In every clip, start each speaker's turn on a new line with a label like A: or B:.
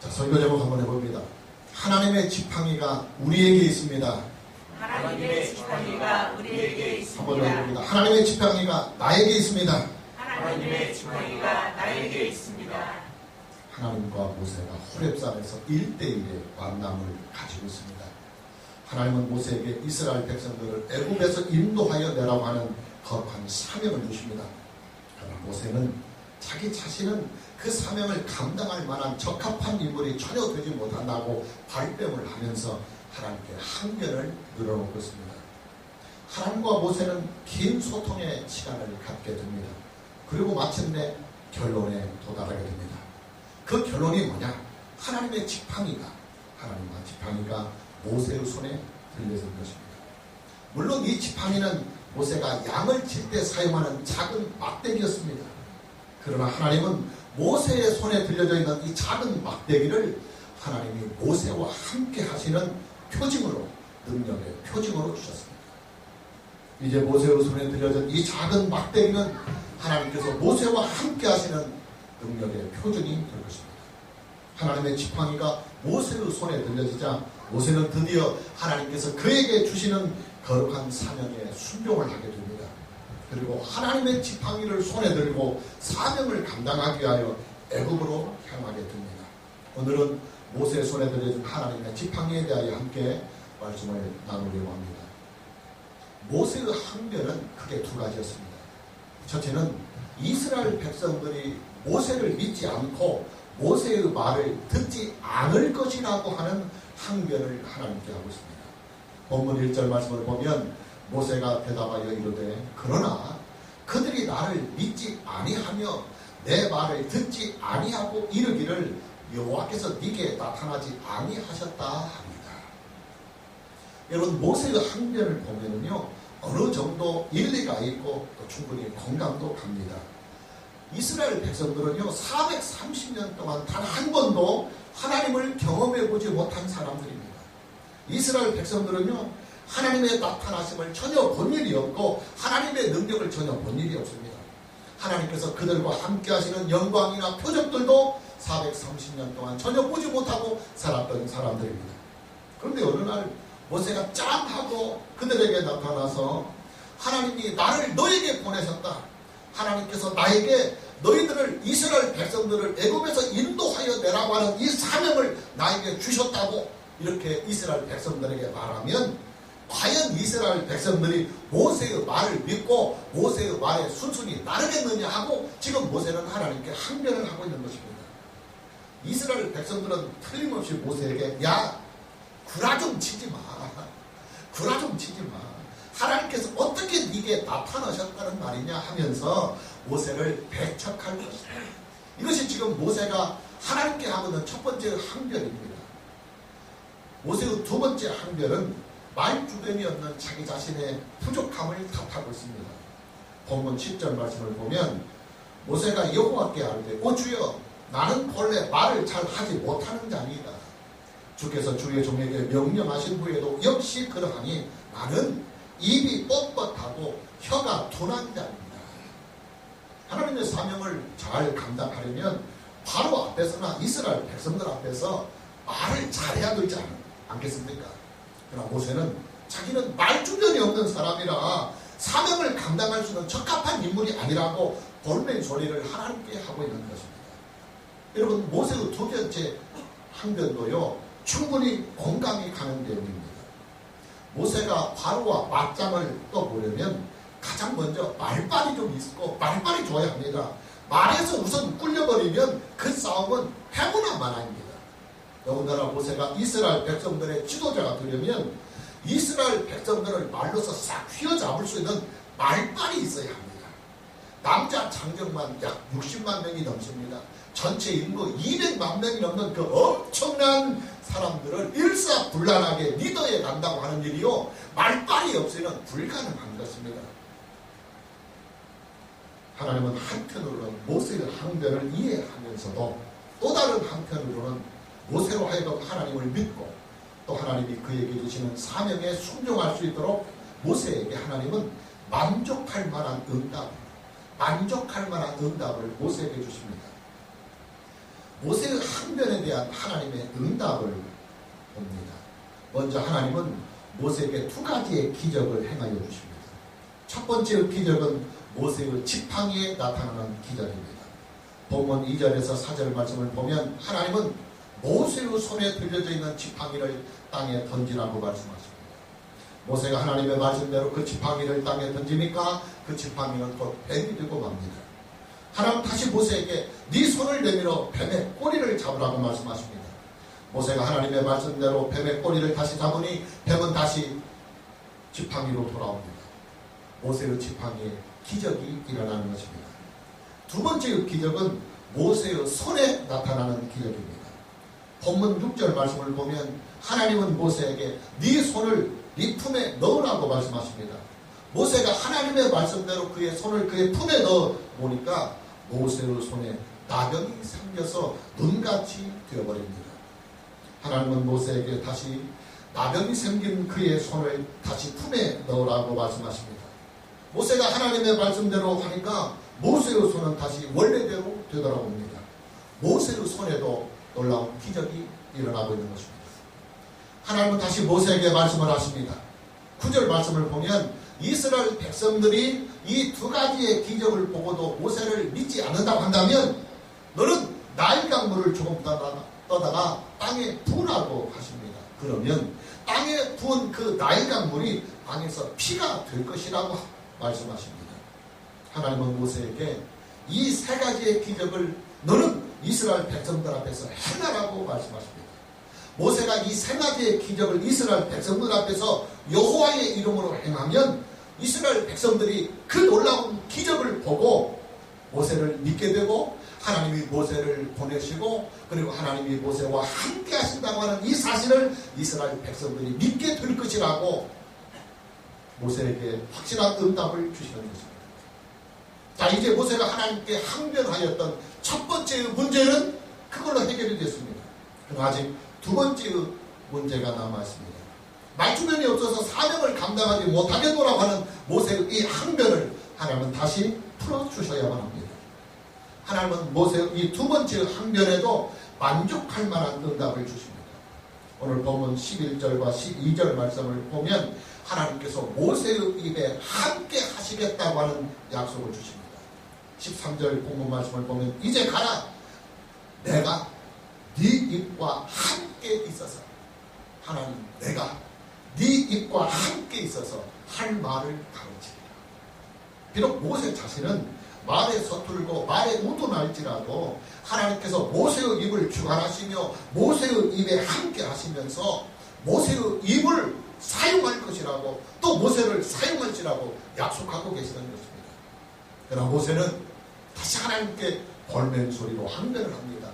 A: 자, 설교 제목 한번 해봅니다. 하나님의 지팡이가 우리에게 있습니다.
B: 하나님의 지팡이가 우리에게
A: 한번
B: 있습니다.
A: 해봅니다. 하나님의 지팡이가 나에게 있습니다.
B: 하나님의 지팡이가 나에게 있습니다.
A: 하나님과 모세가 호렙산에서 1대1의 만남을 가지고 있습니다. 하나님은 모세에게 이스라엘 백성들을 애굽에서 인도하여 내라고 하는 거룩한 사명을 주십니다. 그러나 모세는 자기 자신은 그 사명을 감당할 만한 적합한 인물이 전혀 되지 못한다고 발뺌을 하면서 하나님께 항변을 늘어놓고 있습니다. 하나님과 모세는 긴 소통의 시간을 갖게 됩니다. 그리고 마침내 결론에 도달하게 됩니다. 그 결론이 뭐냐? 하나님의 지팡이가, 하나님과 지팡이가 모세의 손에 들려진 것입니다. 물론 이 지팡이는 모세가 양을 칠 때 사용하는 작은 막대기였습니다. 그러나 하나님은 모세의 손에 들려져 있는 이 작은 막대기를 하나님이 모세와 함께 하시는 표징으로, 능력의 표징으로 주셨습니다. 이제 모세의 손에 들려진 이 작은 막대기는 하나님께서 모세와 함께 하시는 능력의 표징이 될 것입니다. 하나님의 지팡이가 모세의 손에 들려지자 모세는 드디어 하나님께서 그에게 주시는 거룩한 사명에 순종을 하게 됩니다. 그리고 하나님의 지팡이를 손에 들고 사명을 감당하기 위하여 애굽으로 향하게 됩니다. 오늘은 모세의 손에 들려진 하나님의 지팡이에 대하여 함께 말씀을 나누려고 합니다. 모세의 항변은 크게 두 가지였습니다. 첫째는 이스라엘 백성들이 모세를 믿지 않고 모세의 말을 듣지 않을 것이라고 하는 항변을 하나님께 하고 있습니다. 본문 1절 말씀을 보면 모세가 대답하여 이르되 그러나 그들이 나를 믿지 아니하며 내 말을 듣지 아니하고 이르기를 여호와께서 네게 나타나지 아니하셨다 합니다. 여러분, 모세의 항변을 보면은요 어느 정도 일리가 있고 또 충분히 공감도 갑니다. 이스라엘 백성들은요 430년 동안 단 한 번도 하나님을 경험해 보지 못한 사람들입니다. 이스라엘 백성들은요 하나님의 나타나심을 전혀 본 일이 없고 하나님의 능력을 전혀 본 일이 없습니다. 하나님께서 그들과 함께 하시는 영광이나 표적들도 430년 동안 전혀 보지 못하고 살았던 사람들입니다. 그런데 어느 날 모세가 짱 하고 그들에게 나타나서 하나님이 나를 너에게 보내셨다. 하나님께서 나에게 너희들을 이스라엘 백성들을 애굽에서 인도하여 내라고 하는 이 사명을 나에게 주셨다고 이렇게 이스라엘 백성들에게 말하면 과연 이스라엘 백성들이 모세의 말을 믿고 모세의 말에 순순히 따르겠느냐 하고 지금 모세는 하나님께 항변을 하고 있는 것입니다. 이스라엘 백성들은 틀림없이 모세에게 야 구라 좀 치지 마. 구라 좀 치지 마. 하나님께서 어떻게 네게 나타나셨다는 말이냐 하면서 모세를 배척할 것이다. 이것이 지금 모세가 하나님께 하고 있는 첫 번째 항변입니다. 모세의 두 번째 항변은 말주변이 없는 자기 자신의 부족함을 탓하고 있습니다. 본문 10절 말씀을 보면 모세가 여호와께 아뢰되 오 주여 나는 본래 말을 잘 하지 못하는 자니이다. 주께서 주의 종에게 명령하신 후에도 역시 그러하니 나는 입이 뻣뻣하고 혀가 둔한 자입니다. 하나님의 사명을 잘 감당하려면 바로 앞에서나 이스라엘 백성들 앞에서 말을 잘해야 되지 않겠습니까? 그러나 모세는 자기는 말주변이 없는 사람이라 사명을 감당할 수 있는 적합한 인물이 아니라고 볼멘 소리를 하나님께 하고 있는 것입니다. 여러분, 모세의 두 번째 항변도요 충분히 공감이 가는 내용입니다. 모세가 바로와 맞짱을 떠보려면 가장 먼저 말빨이 좀 있고 말빨이 좋아야 합니다. 말에서 우선 꿀려버리면 그 싸움은 해보나 마나입니다. 더군다나 모세가 이스라엘 백성들의 지도자가 되려면 이스라엘 백성들을 말로서 싹 휘어잡을 수 있는 말빨이 있어야 합니다. 남자 장정만 약 60만 명이 넘습니다. 전체 인구 200만 명이 넘는 그 엄청난 사람들을 일사불란하게 리더에 간다고 하는 일이요 말빨이 없이는 불가능한 것입니다. 하나님은 한편으로는 모세의 항변을 이해하면서도 또 다른 한편으로는 모세로 하여금 하나님을 믿고 또 하나님이 그에게 주시는 사명에 순종할 수 있도록 모세에게 하나님은 만족할 만한 응답을 모세에게 주십니다. 모세의 항변 항변에 대한 하나님의 응답을 봅니다. 먼저 하나님은 모세에게 두 가지의 기적을 행하여 주십니다. 첫 번째 기적은 모세의 지팡이에 나타나는 기적입니다. 본문 2절에서 4절 말씀을 보면 하나님은 모세의 손에 들려져 있는 지팡이를 땅에 던지라고 말씀하십니다. 모세가 하나님의 말씀대로 그 지팡이를 땅에 던지니까 그 지팡이는 곧 뱀이 되고 맙니다. 하나님 다시 모세에게 네 손을 내밀어 뱀의 꼬리를 잡으라고 말씀하십니다. 모세가 하나님의 말씀대로 뱀의 꼬리를 다시 잡으니 뱀은 다시 지팡이로 돌아옵니다. 모세의 지팡이에 기적이 일어나는 것입니다. 두 번째 기적은 모세의 손에 나타나는 기적입니다. 본문 6절 말씀을 보면 하나님은 모세에게 네 손을 네 품에 넣으라고 말씀하십니다. 모세가 하나님의 말씀대로 그의 손을 그의 품에 넣어 보니까 모세의 손에 나병이 생겨서 눈같이 되어버립니다. 하나님은 모세에게 다시 나병이 생긴 그의 손을 다시 품에 넣으라고 말씀하십니다. 모세가 하나님의 말씀대로 하니까 모세의 손은 다시 원래대로 되돌아옵니다. 모세의 손에도 놀라운 기적이 일어나고 있는 것입니다. 하나님은 다시 모세에게 말씀을 하십니다. 9절 말씀을 보면 이스라엘 백성들이 이 두 가지의 기적을 보고도 모세를 믿지 않는다고 한다면 너는 나일 강물을 조금 떠다가 땅에 부으라고 하십니다. 그러면 땅에 부은 그 나일 강물이 땅에서 피가 될 것이라고 말씀하십니다. 하나님은 모세에게 이 세 가지의 기적을 너는 이스라엘 백성들 앞에서 행하라고 말씀하십니다. 모세가 이 세 가지의 기적을 이스라엘 백성들 앞에서 여호와의 이름으로 행하면 이스라엘 백성들이 그 놀라운 기적을 보고 모세를 믿게 되고 하나님이 모세를 보내시고 그리고 하나님이 모세와 함께 하신다고 하는 이 사실을 이스라엘 백성들이 믿게 될 것이라고 모세에게 확실한 응답을 주시는 것입니다. 자, 이제 모세가 하나님께 항변하였던 첫 번째 문제는 그걸로 해결이 됐습니다. 그러나 아직 두 번째 문제가 남아있습니다. 말주변이 없어서 사명을 감당하지 못하겠노라고 하는 모세의 이 항변을 하나님은 다시 풀어주셔야만 합니다. 하나님은 모세의 이 두 번째 항변에도 만족할 만한 응답을 주십니다. 오늘 본문 11절과 12절 말씀을 보면 하나님께서 모세의 입에 함께 하시겠다고 하는 약속을 주십니다. 13절 본문 말씀을 보면 이제 가라 내가 네 입과 함께 있어서 하나님 내가 네 입과 함께 있어서 할 말을 가르치리라. 비록 모세 자신은 말에 서툴고 말에 우둔할지라도 하나님께서 모세의 입을 주관하시며 모세의 입에 함께 하시면서 모세의 입을 사용할 것이라고 또 모세를 사용할지라고 약속하고 계시는 것입니다. 그러나 모세는 다시 하나님께 볼멘 소리로 항변을 합니다.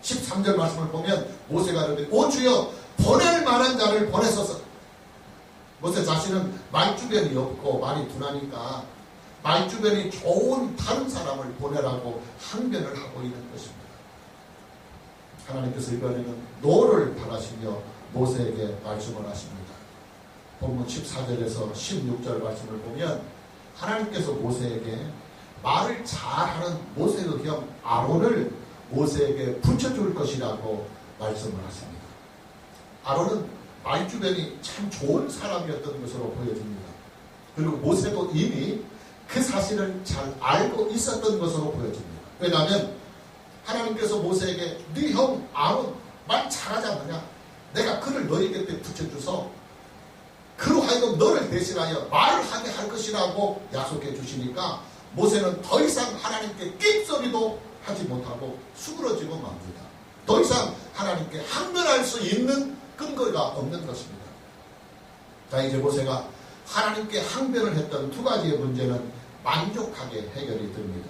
A: 13절 말씀을 보면 모세가 이르되 오 주여 보낼 만한 자를 보내소서. 모세 자신은 말주변이 없고 말이 둔하니까 말주변이 좋은 다른 사람을 보내라고 항변을 하고 있는 것입니다. 하나님께서 이번에는 노를 바라시며 모세에게 말씀을 하십니다. 본문 14절에서 16절 말씀을 보면 하나님께서 모세에게 말을 잘하는 모세의 형 아론을 모세에게 붙여줄 것이라고 말씀을 하십니다. 아론은 말주변이 참 좋은 사람이었던 것으로 보여집니다. 그리고 모세도 이미 그 사실을 잘 알고 있었던 것으로 보여집니다. 왜냐하면 하나님께서 모세에게 네 형 아론 말 잘하지 않느냐? 내가 그를 너희 곁에 붙여줘서 그로 하여금 너를 대신하여 말을 하게 할 것이라고 약속해 주시니까 모세는 더 이상 하나님께 끽소리도 하지 못하고 수그러지고 맙니다. 더 이상 하나님께 항변할 수 있는 근거가 없는 것입니다. 자, 이제 모세가 하나님께 항변을 했던 두 가지의 문제는 만족하게 해결이 됩니다.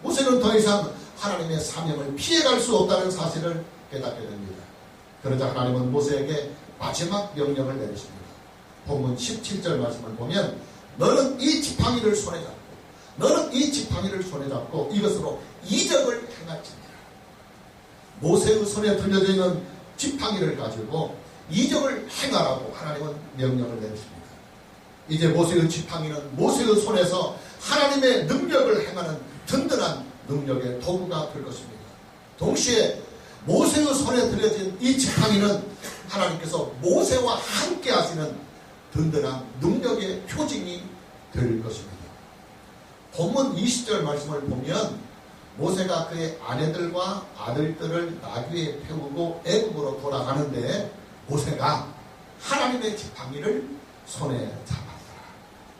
A: 모세는 더 이상 하나님의 사명을 피해갈 수 없다는 사실을 깨닫게 됩니다. 그러자 하나님은 모세에게 마지막 명령을 내리십니다. 본문 17절 말씀을 보면 너는 이 지팡이를 손에 잡고 너는 이 지팡이를 손에 잡고 이것으로 이적을 행할지니라. 모세의 손에 들려져 있는 지팡이를 가지고 이적을 행하라고 하나님은 명령을 내리십니다. 이제 모세의 지팡이는 모세의 손에서 하나님의 능력을 행하는 든든한 능력의 도구가 될 것입니다. 동시에 모세의 손에 들려진 이 지팡이는 하나님께서 모세와 함께 하시는 든든한 능력의 표징이 될 것입니다. 본문 20절 말씀을 보면 모세가 그의 아내들과 아들들을 나귀에 태우고 애굽으로 돌아가는데 모세가 하나님의 지팡이를 손에 잡았더라.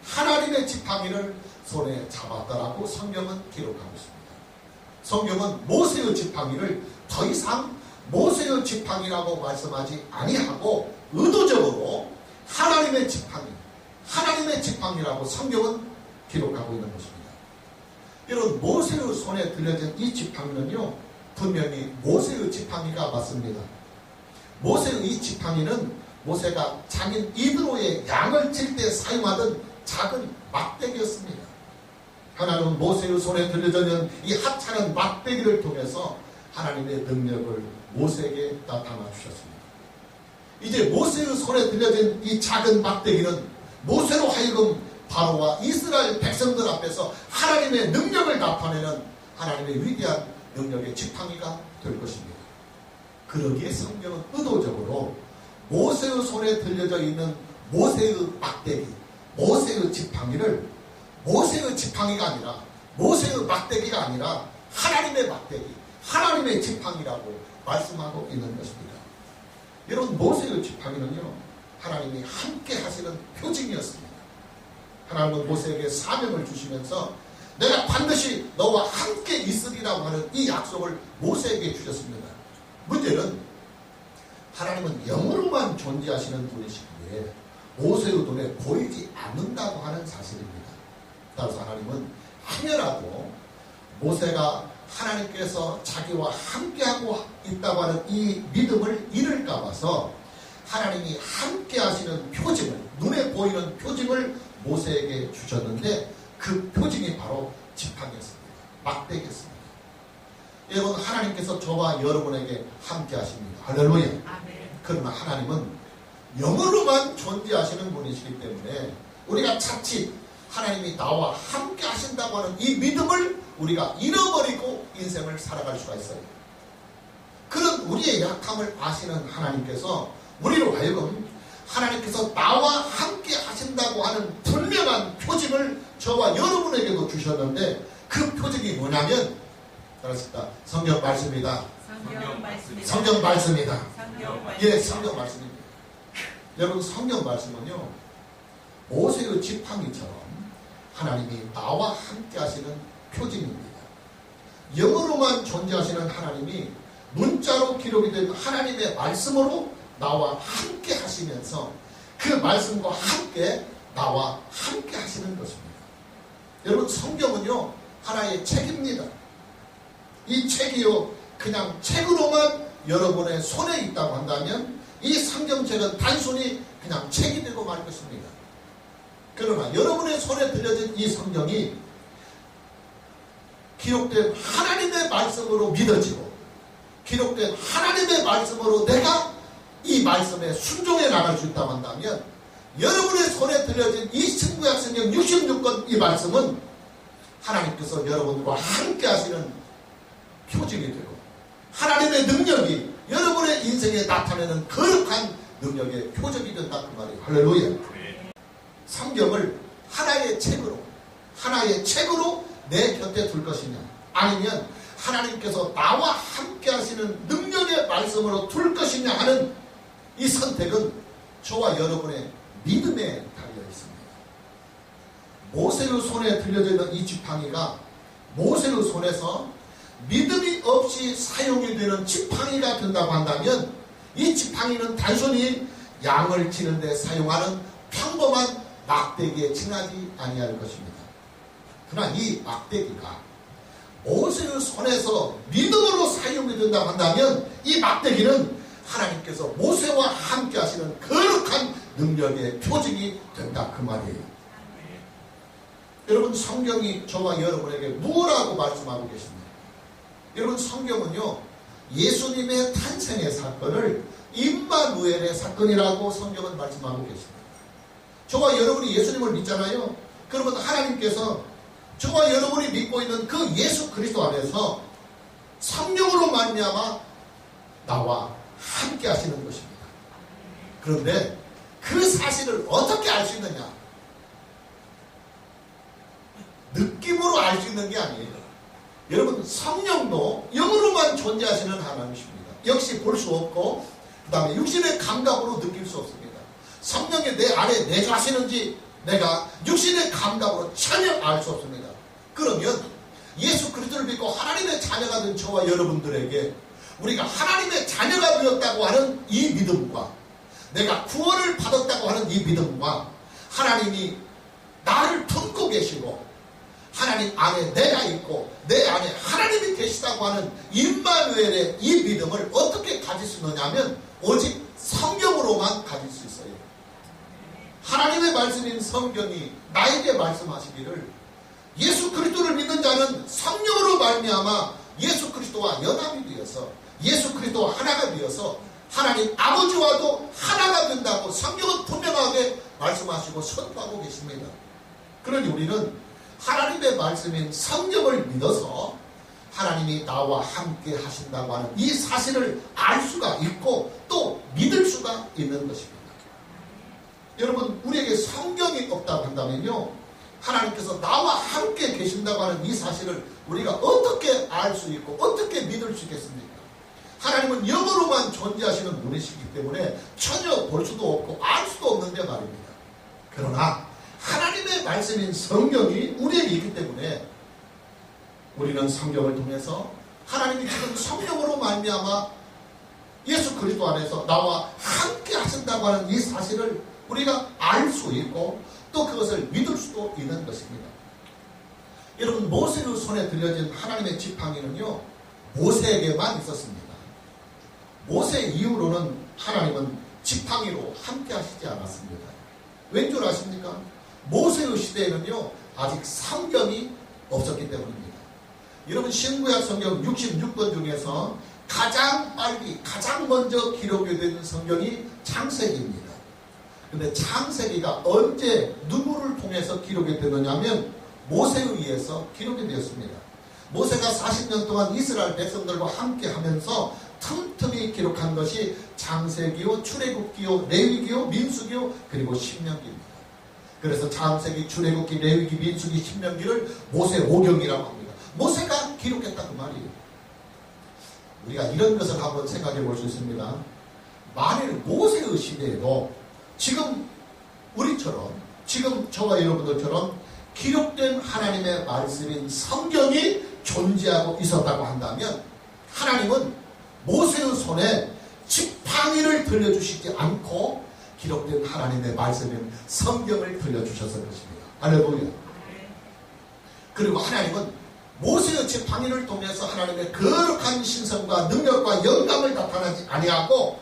A: 하나님의 지팡이를 손에 잡았더라고 성경은 기록하고 있습니다. 성경은 모세의 지팡이를 더 이상 모세의 지팡이라고 말씀하지 아니하고 의도적으로 하나님의 지팡이라고 성경은 기록하고 있는 것입니다. 이런 모세의 손에 들려진 이 지팡이는요, 분명히 모세의 지팡이가 맞습니다. 모세의 이 지팡이는 모세가 장인 이드로의 양을 칠 때 사용하던 작은 막대기였습니다. 하나님은 모세의 손에 들려진 이 하찮은 막대기를 통해서 하나님의 능력을 모세에게 나타나 주셨습니다. 이제 모세의 손에 들려진 이 작은 막대기는 모세로 하여금 바로와 이스라엘 백성들 앞에서 하나님의 능력을 나타내는 하나님의 위대한 능력의 지팡이가 될 것입니다. 그러기에 성경은 의도적으로 모세의 손에 들려져 있는 모세의 막대기, 모세의 지팡이를 모세의 지팡이가 아니라 모세의 막대기가 아니라 하나님의 막대기, 하나님의 지팡이라고 말씀하고 있는 것입니다. 이런 모세의 지팡이는요, 하나님이 함께 하시는 표징이었습니다. 하나님은 모세에게 사명을 주시면서 내가 반드시 너와 함께 있으리라고 하는 이 약속을 모세에게 주셨습니다. 문제는 하나님은 영으로만 존재하시는 분이시기에 모세의 눈에 보이지 않는다고 하는 사실입니다. 따라서 하나님은 행여라도 모세가 하나님께서 자기와 함께하고 있다고 하는 이 믿음을 잃을까 봐서 하나님이 함께 하시는 표징을, 눈에 보이는 표징을 모세에게 주셨는데 그 표징이 바로 지팡이였습니다. 막대기였습니다. 여러분, 하나님께서 저와 여러분에게 함께 하십니다. 할렐루야. 그러나 하나님은 영으로만 존재하시는 분이시기 때문에 우리가 자칫 하나님이 나와 함께 하신다고 하는 이 믿음을 우리가 잃어버리고 인생을 살아갈 수가 있어요. 그런 우리의 약함을 아시는 하나님께서 우리로 하여금 하나님께서 나와 함께 하신다고 하는 분명한 표징을 저와 여러분에게도 주셨는데 그 표징이 뭐냐면 따라서 성경 말씀입니다. 성경 말씀입니다. 예, 성경 말씀입니다. 여러분, 성경 말씀은요, 모세의 지팡이처럼 하나님이 나와 함께 하시는 표징입니다. 영으로만 존재하시는 하나님이 문자로 기록이 된 하나님의 말씀으로 나와 함께 하시면서 그 말씀과 함께 나와 함께 하시는 것입니다. 여러분, 성경은요, 하나의 책입니다. 이 책이요, 그냥 책으로만 여러분의 손에 있다고 한다면 이 성경책은 단순히 그냥 책이 되고 말 것입니다. 그러나 여러분의 손에 들려진 이 성경이 기록된 하나님의 말씀으로 믿어지고 기록된 하나님의 말씀으로 내가 이 말씀에 순종해 나갈 수 있다고 한다면 여러분의 손에 들려진 이 신구약 성경 66권 이 말씀은 하나님께서 여러분과 함께 하시는 표징이 되고 하나님의 능력이 여러분의 인생에 나타내는 거룩한 능력의 표적이 된다 그 말이에요. 할렐루야. 성경을 하나의 책으로 내 곁에 둘 것이냐, 아니면 하나님께서 나와 함께 하시는 능력의 말씀으로 둘 것이냐 하는 이 선택은 저와 여러분의 믿음에 달려 있습니다. 모세의 손에 들려져 있는 이 지팡이가 모세의 손에서 믿음이 없이 사용이 되는 지팡이가 된다고 한다면 이 지팡이는 단순히 양을 치는 데 사용하는 평범한 막대기에 지나지 아니할 것입니다. 그러나 이 막대기가 모세의 손에서 믿음으로 사용이 된다고 한다면 이 막대기는 하나님께서 모세와 함께 하시는 거룩한 능력의 표징이 된다 그 말이에요. 여러분, 성경이 저와 여러분에게 무엇라고 말씀하고 계십니까? 여러분, 성경은요, 예수님의 탄생의 사건을 임마누엘의 사건이라고 성경은 말씀하고 계십니다. 저와 여러분이 예수님을 믿잖아요. 그러면 하나님께서 저와 여러분이 믿고 있는 그 예수 그리스도 안에서 성령으로 말미암아 나와 함께 하시는 것입니다. 그런데 그 사실을 어떻게 알 수 있느냐? 느낌으로 알 수 있는 게 아니에요. 여러분, 성령도 영으로만 존재하시는 하나님이십니다. 역시 볼 수 없고 그 다음에 육신의 감각으로 느낄 수 없습니다. 성령이 내 안에 내주하시는지 내가 육신의 감각으로 전혀 알 수 없습니다. 그러면 예수 그리스도를 믿고 하나님의 자녀가 된 저와 여러분들에게 우리가 하나님의 자녀가 되었다고 하는 이 믿음과 내가 구원을 받았다고 하는 이 믿음과 하나님이 나를 품고 계시고 하나님 안에 내가 있고 내 안에 하나님이 계시다고 하는 임마누엘의 이 믿음을 어떻게 가질 수 있느냐면 오직 성경으로만 가질 수 있어요. 하나님의 말씀인 성경이 나에게 말씀하시기를 예수 그리스도를 믿는 자는 성령으로 말미암아 예수 그리스도와 연합이 되어서 예수 그리스도와 하나가 되어서 하나님 아버지와도 하나가 된다고 성경은 분명하게 말씀하시고 선포하고 계십니다. 그러니 우리는 하나님의 말씀인 성경을 믿어서 하나님이 나와 함께 하신다고 하는 이 사실을 알 수가 있고 또 믿을 수가 있는 것입니다. 여러분, 우리에게 성경이 없다고 한다면요, 하나님께서 나와 함께 계신다고 하는 이 사실을 우리가 어떻게 알 수 있고 어떻게 믿을 수 있겠습니까? 하나님은 영으로만 존재하시는 분이시기 때문에 전혀 볼 수도 없고 알 수도 없는데 말입니다. 그러나 하나님의 말씀인 성경이 우리에게 있기 때문에 우리는 성경을 통해서 하나님이 지금 성령으로 말미암아 예수 그리스도 안에서 나와 함께 하신다고 하는 이 사실을 우리가 알 수 있고 또 그것을 믿을 수도 있는 것입니다. 여러분, 모세의 손에 들려진 하나님의 지팡이는요, 모세에게만 있었습니다. 모세 이후로는 하나님은 지팡이로 함께 하시지 않았습니다. 왠 줄 아십니까? 모세의 시대에는요, 아직 성경이 없었기 때문입니다. 여러분, 신구약 성경 66권 중에서 가장 빨리 가장 먼저 기록이 된 성경이 창세기입니다. 근데 창세기가 언제 누구를 통해서 기록이 되느냐면 모세에 의해서 기록이 되었습니다. 모세가 40년 동안 이스라엘 백성들과 함께 하면서 틈틈이 기록한 것이 창세기요, 출애굽기요, 레위기요, 민수기요, 그리고 신명기입니다. 그래서 창세기, 출애굽기, 레위기, 민수기, 신명기를 모세오경이라고 합니다. 모세가 기록했다 그 말이에요. 우리가 이런 것을 한번 생각해 볼 수 있습니다. 만일 모세의 시대에도 지금 우리처럼, 지금 저와 여러분들처럼 기록된 하나님의 말씀인 성경이 존재하고 있었다고 한다면 하나님은 모세의 손에 지팡이를 들려주시지 않고 기록된 하나님의 말씀인 성경을 들려주셨을 것입니다. 할렐루야. 그리고 하나님은 모세의 지팡이를 통해서 하나님의 거룩한 신성과 능력과 영감을 나타나지 아니하고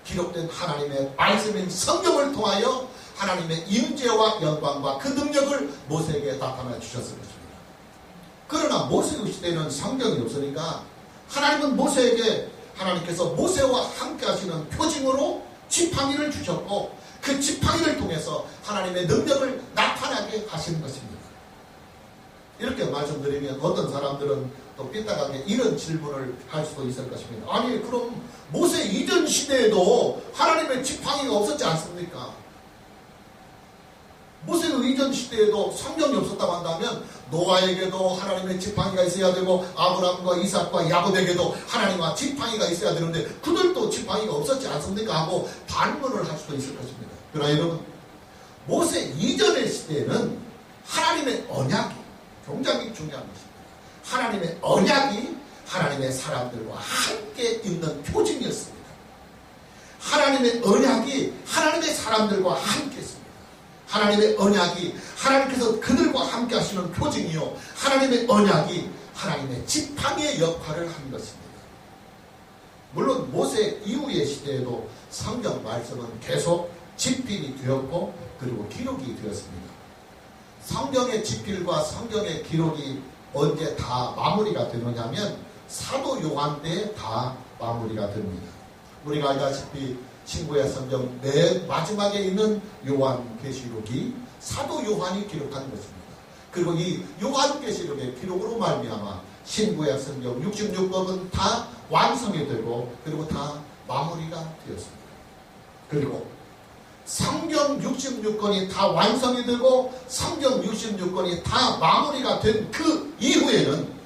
A: 기록된 하나님의 말씀인 성경을 통하여 하나님의 임재와 영광과 그 능력을 모세에게 나타나 주셨을 것입니다. 그러나 모세의 시대에는 성경이 없으니까 하나님은 모세에게 하나님께서 모세와 함께 하시는 표징으로 지팡이를 주셨고 그 지팡이를 통해서 하나님의 능력을 나타나게 하신 것입니다. 이렇게 말씀드리면 어떤 사람들은 또 삐딱하게 이런 질문을 할 수도 있을 것입니다. 아니, 그럼 모세 이전 시대에도 하나님의 지팡이가 없었지 않습니까? 모세의 이전 시대에도 성경이 없었다고 한다면 노아에게도 하나님의 지팡이가 있어야 되고 아브라함과 이삭과 야곱에게도 하나님과 지팡이가 있어야 되는데 그들도 지팡이가 없었지 않습니까? 하고 반문을 할 수도 있을 것입니다. 그러나 여러분, 모세 이전의 시대에는 하나님의 언약이 굉장히 중요한 것입니다. 하나님의 언약이 하나님의 사람들과 함께 있는 표징이었습니다. 하나님의 언약이 하나님의 사람들과 함께 있습니다. 하나님의 언약이 하나님께서 그들과 함께 하시는 표징이요, 하나님의 언약이 하나님의 지팡이의 역할을 한 것입니다. 물론 모세 이후의 시대에도 성경 말씀은 계속 집필이 되었고 그리고 기록이 되었습니다. 성경의 집필과 성경의 기록이 언제 다 마무리가 되느냐면 사도 요한 때에 다 마무리가 됩니다. 우리가 알다시피 신구약 성경 맨 마지막에 있는 요한계시록이 사도 요한이 기록한 것입니다. 그리고 이 요한계시록의 기록으로 말미암아 신구약 성경 66권은 다 완성이 되고 그리고 다 마무리가 되었습니다. 그리고 성경 66권이 다 완성이 되고 성경 66권이 다 마무리가 된 그 이후에는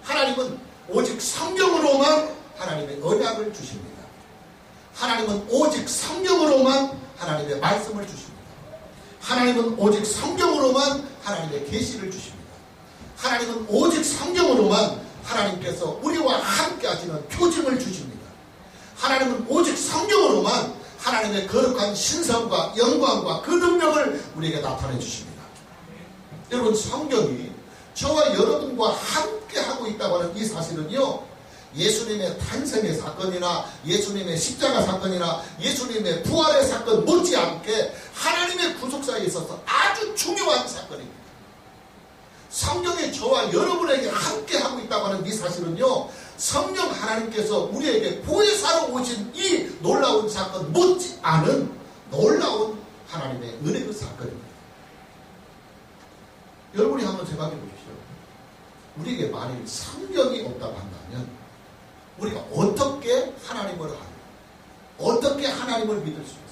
A: 하나님은 오직 성경으로만 하나님의 언약을 주십니다. 하나님은 오직 성경으로만 하나님의 말씀을 주십니다. 하나님은 오직 성경으로만 하나님의 계시를 주십니다. 하나님은 오직 성경으로만 하나님께서 우리와 함께 하시는 표징을 주십니다. 하나님은 오직 성경으로만 하나님의 거룩한 신성과 영광과 그 능력을 우리에게 나타내 주십니다. 여러분, 성경이 저와 여러분과 함께 하고 있다고 하는 이 사실은요, 예수님의 탄생의 사건이나 예수님의 십자가 사건이나 예수님의 부활의 사건 못지않게 하나님의 구속사에 있어서 아주 중요한 사건입니다. 성경이 저와 여러분에게 함께 하고 있다고 하는 이 사실은요, 성령 하나님께서 우리에게 보혜사로 오신 이 놀라운 사건 못지않은 놀라운 하나님의 은혜의 사건입니다. 여러분이 한번 생각해 보십시오. 우리에게 만일 성경이 없다고 한다면 우리가 어떻게 하나님을 알고 어떻게 하나님을 믿을 수 있을까?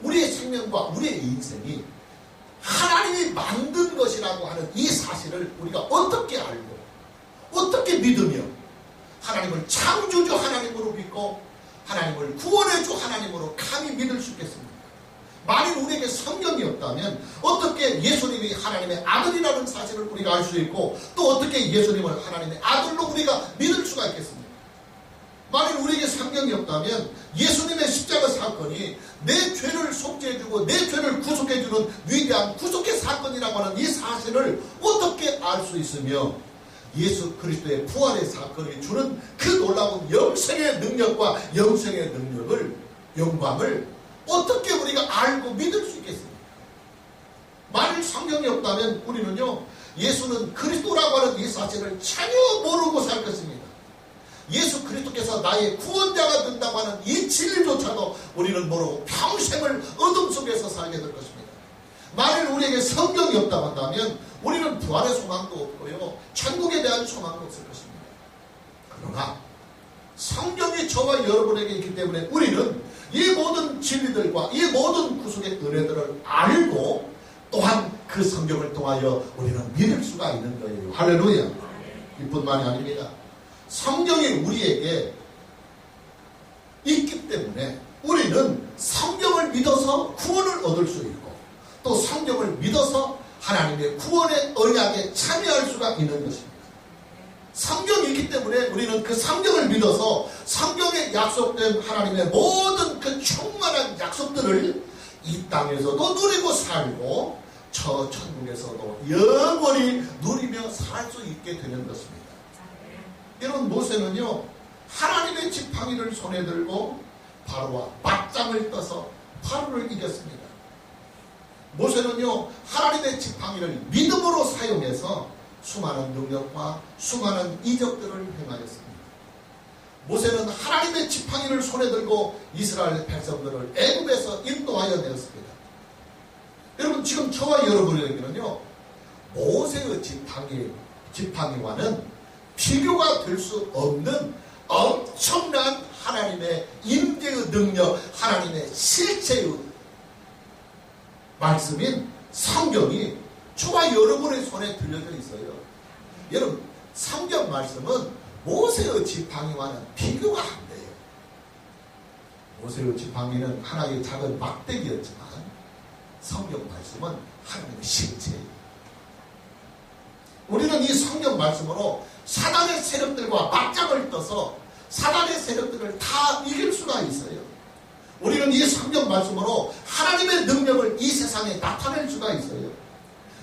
A: 우리의 생명과 우리의 인생이 하나님이 만든 것이라고 하는 이 사실을 우리가 어떻게 알고 어떻게 믿으며 하나님을 창조주 하나님으로 믿고 하나님을 구원해주 하나님으로 감히 믿을 수 있겠습니까? 만일 우리에게 성경이 없다면 어떻게 예수님이 하나님의 아들이라는 사실을 우리가 알 수 있고 또 어떻게 예수님을 하나님의 아들로 우리가 믿을 수가 있겠습니까? 만일 우리에게 성경이 없다면 예수님의 십자가 사건이 내 죄를 속죄해주고 내 죄를 구속해주는 위대한 구속의 사건이라고 하는 이 사실을 어떻게 알 수 있으며 예수 그리스도의 부활의 사건이 주는 그 놀라운 영생의 능력과 영생의 영광을 어떻게 우리가 알고 믿을 수 있겠습니까? 만일 성경이 없다면 우리는요, 예수는 그리스도라고 하는 이 사실을 전혀 모르고 살 것입니다. 예수 그리스도께서 나의 구원자가 된다고 하는 이 진리조차도 우리는 모르고 평생을 어둠 속에서 살게 될 것입니다. 만일 우리에게 성경이 없다고 한다면 우리는 부활의 소망도 없고요, 천국에 대한 소망도 없을 것입니다. 그러나 성경이 저와 여러분에게 있기 때문에 우리는 이 모든 진리들과 이 모든 구속의 은혜들을 알고 또한 그 성경을 통하여 우리는 믿을 수가 있는 거예요. 할렐루야. 이뿐만이 아닙니다. 성경이 우리에게 있기 때문에 우리는 성경을 믿어서 구원을 얻을 수 있고 또 성경을 믿어서 하나님의 구원의 언약에 참여할 수가 있는 것입니다. 성경이 있기 때문에 우리는 그 성경을 믿어서 성경에 약속된 하나님의 모든 그 충만한 약속들을 이 땅에서도 누리고 살고 저 천국에서도 영원히 누리며 살 수 있게 되는 것입니다. 여러분, 모세는요, 하나님의 지팡이를 손에 들고 바로와 맞짱을 떠서 바로를 이겼습니다. 모세는요, 하나님의 지팡이를 믿음으로 사용해서 수많은 능력과 수많은 이적들을 행하였습니다. 모세는 하나님의 지팡이를 손에 들고 이스라엘 백성들을 애굽에서 인도하여 내었습니다. 여러분, 지금 저와 여러분에게는요, 모세의 지팡이와는 비교가 될 수 없는 엄청난 하나님의 임재의 능력, 하나님의 실체의 말씀인 성경이 저와 여러분의 손에 들려져 있어요. 여러분, 성경 말씀은 모세의 지팡이와는 비교가 안 돼요. 모세의 지팡이는 하나의 작은 막대기였지만 성경 말씀은 하나님의 실체예요. 우리는 이 성경 말씀으로 사단의 세력들과 맞짱을 떠서 사단의 세력들을 다 이길 수가 있어요. 우리는 이 성경 말씀으로 하나님의 능력을 이 세상에 나타낼 수가 있어요.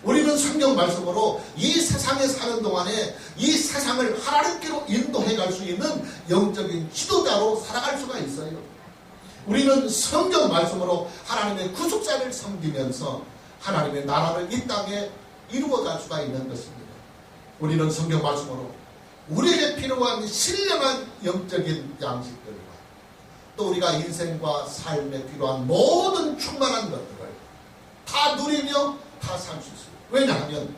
A: 우리는 성경 말씀으로 이 세상에 사는 동안에 이 세상을 하나님께로 인도해 갈 수 있는 영적인 지도자로 살아갈 수가 있어요. 우리는 성경 말씀으로 하나님의 구속자를 섬기면서 하나님의 나라를 이 땅에 이루어갈 수가 있는 것입니다. 우리는 성경 말씀으로 우리에게 필요한 신령한 영적인 양식들과 또 우리가 인생과 삶에 필요한 모든 충만한 것들을 다 누리며 다 살 수 있습니다. 왜냐하면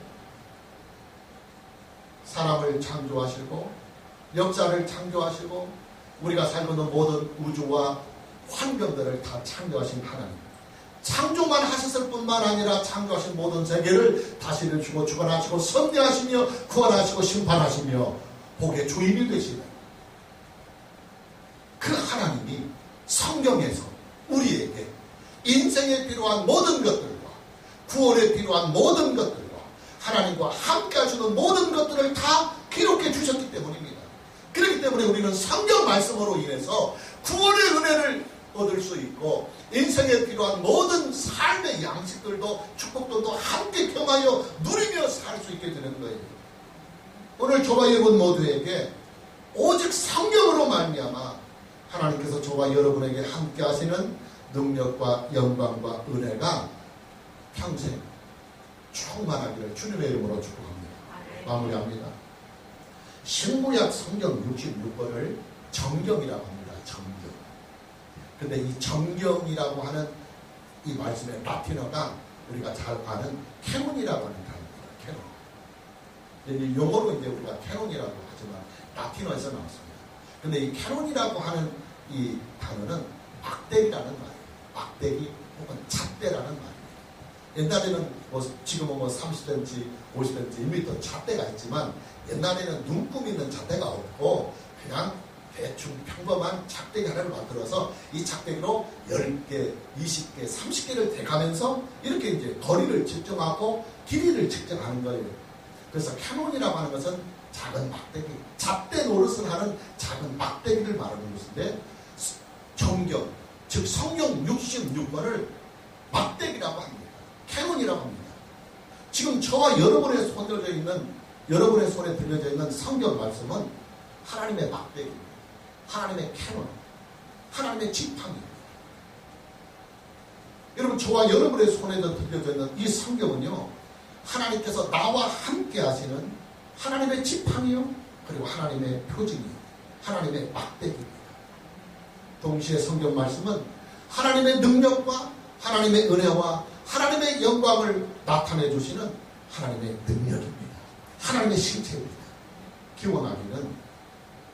A: 사람을 창조하시고 역사를 창조하시고 우리가 살고 있는 모든 우주와 환경들을 다 창조하신 하나님, 창조만 하셨을 뿐만 아니라 창조하신 모든 세계를 다스려 주고 주관하시고 섭리하시며 구원하시고 심판하시며 복의 주인이 되시는 그 하나님이 성경에서 우리에게 인생에 필요한 모든 것들과 구원에 필요한 모든 것들과 하나님과 함께 하시는 모든 것들을 다 기록해 주셨기 때문입니다. 그렇기 때문에 우리는 성경 말씀으로 인해서 구원의 은혜를 얻을 수 있고 인생에 필요한 모든 삶의 양식들도 축복들도 함께 경하여 누리며 살 수 있게 되는 거예요. 오늘 저와 여러분 모두에게 오직 성경으로 말미암아 하나님께서 저와 여러분에게 함께 하시는 능력과 영광과 은혜가 평생 충만하기를 주님의 이름으로 축복합니다. 마무리합니다. 신구약 성경 66권을 정경이라고 합니다. 정경. 근데 이 정경이라고 하는 이 말씀의 라틴어가 우리가 잘 아는 캐논이라고 하는 단어입니다. 캐논. 용어로 이제 우리가 캐논이라고 하지만 라틴어에서 나왔습니다. 근데 이 캐논이라고 하는 이 단어는 막대기라는 말이에요. 막대기 혹은 잣대라는 말이에요. 옛날에는 지금은 30cm, 50cm, 1m 잣대가 있지만 옛날에는 눈금 있는 잣대가 없고 그냥 대충 평범한 작대기 하나를 만들어서 이 작대기로 10개, 20개, 30개를 대가면서 이렇게 이제 거리를 측정하고 길이를 측정하는 거예요. 그래서 캐논이라고 하는 것은 작은 막대기, 잣대 노릇을 하는 작은 막대기를 말하는 것인데 정경, 즉 성경 66권을 막대기라고 합니다. 캐논이라고 합니다. 지금 저와 여러분의 여러분의 손에 들려져 있는 성경 말씀은 하나님의 막대기입니다. 하나님의 캐논, 하나님의 지팡이. 여러분 저와 여러분의 손에 들려져 있는 이 성경은요, 하나님께서 나와 함께 하시는 하나님의 지팡이요, 그리고 하나님의 표징이요, 하나님의 막대기입니다. 동시에 성경 말씀은 하나님의 능력과 하나님의 은혜와 하나님의 영광을 나타내 주시는 하나님의 능력입니다. 하나님의 실체입니다. 기원하기는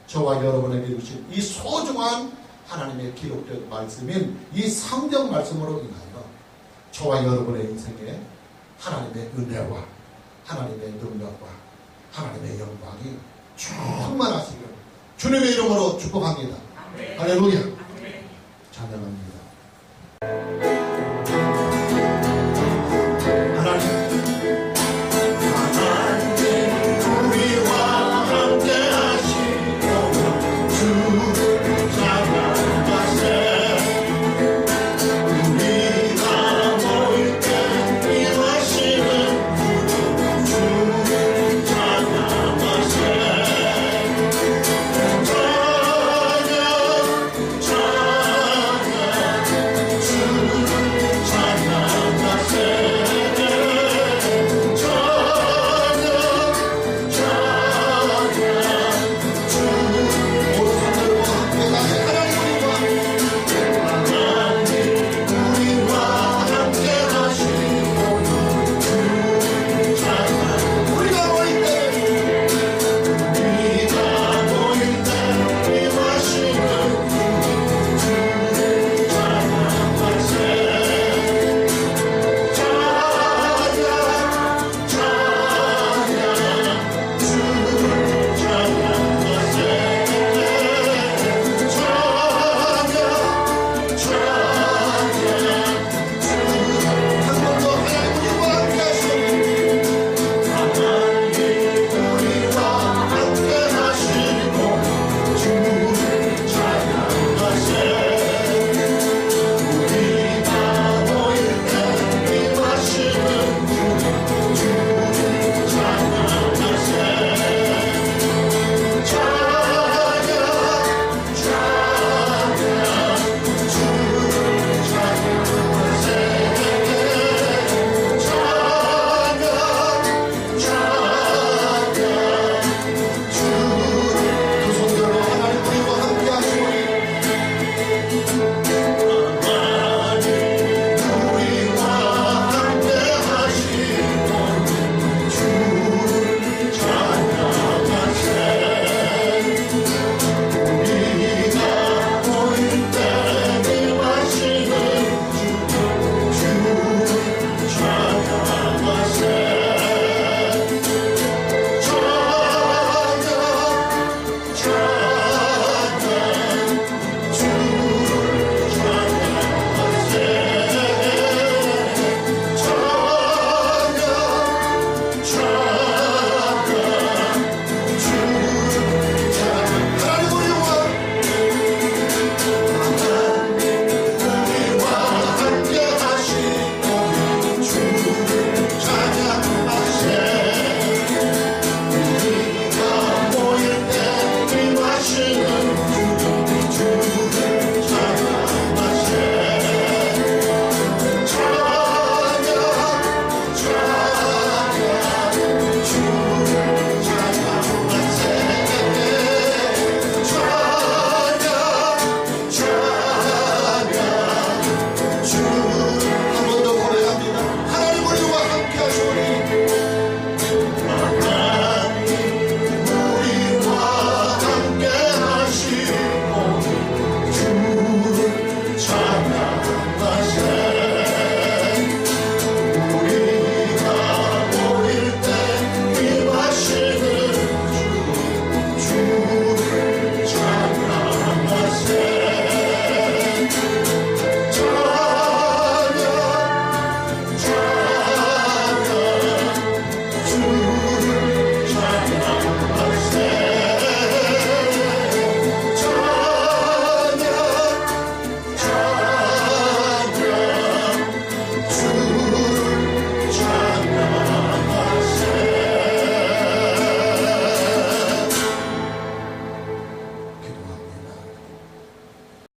A: 저와 여러분에게 주신 이 소중한 하나님의 기록된 말씀인 이 성경 말씀으로 인하여 저와 여러분의 인생에 하나님의 은혜와 하나님의 능력과 하나님의 영광이 충만하시길 주님의 이름으로 축복합니다. 할렐루야.